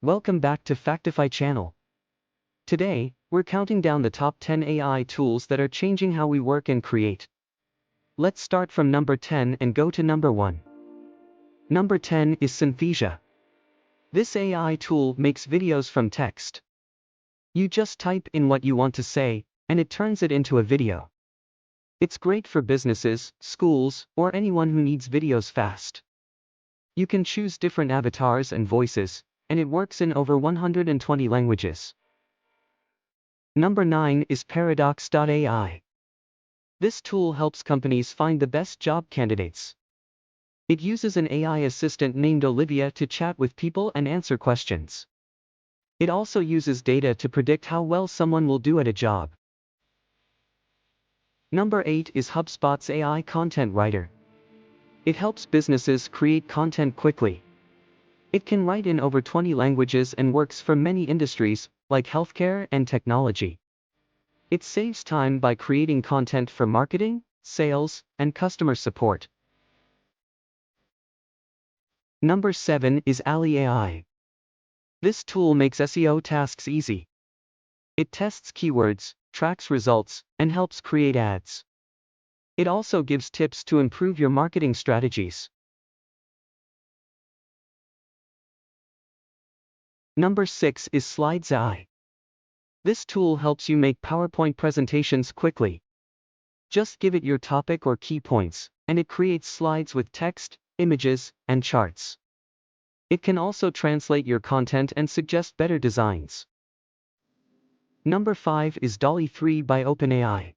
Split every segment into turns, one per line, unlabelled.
Welcome back to FactifyChannel. Today, we're counting down the top 10 AI tools that are changing how we work and create. Let's start from number 10 and go to number 1. Number 10 is Synthesia. This AI tool makes videos from text. You just type in what you want to say, and it turns it into a video. It's great for businesses, schools, or anyone who needs videos fast. You can choose different avatars and voices, and it works in over 120 languages. Number 9 is Paradox.ai. This tool helps companies find the best job candidates. It uses an AI assistant named Olivia to chat with people and answer questions. It also uses data to predict how well someone will do at a job. Number 8 is HubSpot's AI Content Writer. It helps businesses create content quickly. It can write in over 20 languages and works for many industries, like healthcare and technology. It saves time by creating content for marketing, sales, and customer support. Number 7 is Ali AI. This tool makes SEO tasks easy. It tests keywords, tracks results, and helps create ads. It also gives tips to improve your marketing strategies. Number 6 is Slides AI. This tool helps you make PowerPoint presentations quickly. Just give it your topic or key points, and it creates slides with text, images, and charts. It can also translate your content and suggest better designs. Number 5 is DALL-E 3 by OpenAI.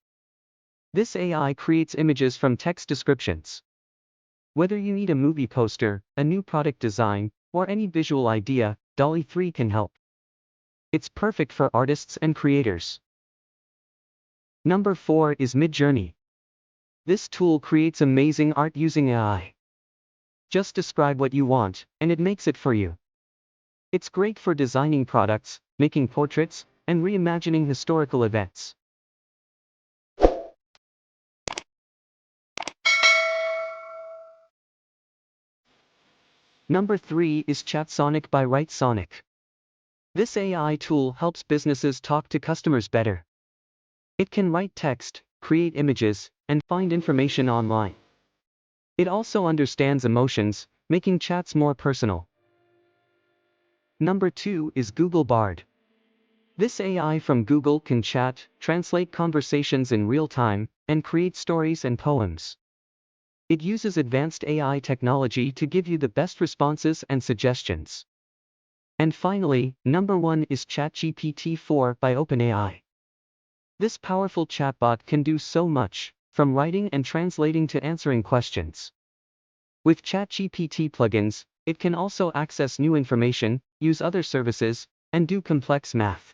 This AI creates images from text descriptions. Whether you need a movie poster, a new product design, or any visual idea, DALL-E 3 can help. It's perfect for artists and creators. Number 4 is Midjourney. This tool creates amazing art using AI. Just describe what you want, and it makes it for you. It's great for designing products, making portraits, and reimagining historical events. Number 3 is ChatSonic by ChatSonic. This AI tool helps businesses talk to customers better. It can write text, create images, and find information online. It also understands emotions, making chats more personal. Number 2 is Google Bard. This AI from Google can chat, translate conversations in real time, and create stories and poems. It uses advanced AI technology to give you the best responses and suggestions. And finally, number 1 is ChatGPT 4 by OpenAI. This powerful chatbot can do so much, from writing and translating to answering questions. With ChatGPT plugins, it can also access new information, use other services, and do complex math.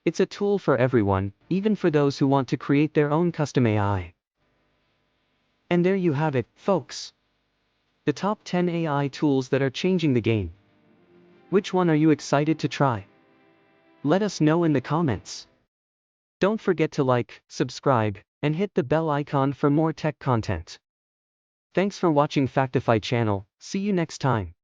It's a tool for everyone, even for those who want to create their own custom AI. And there you have it, folks. The top 10 AI tools that are changing the game. Which one are you excited to try? Let us know in the comments. Don't forget to like, subscribe, and hit the bell icon for more tech content. Thanks for watching FactifyChannel. See you next time.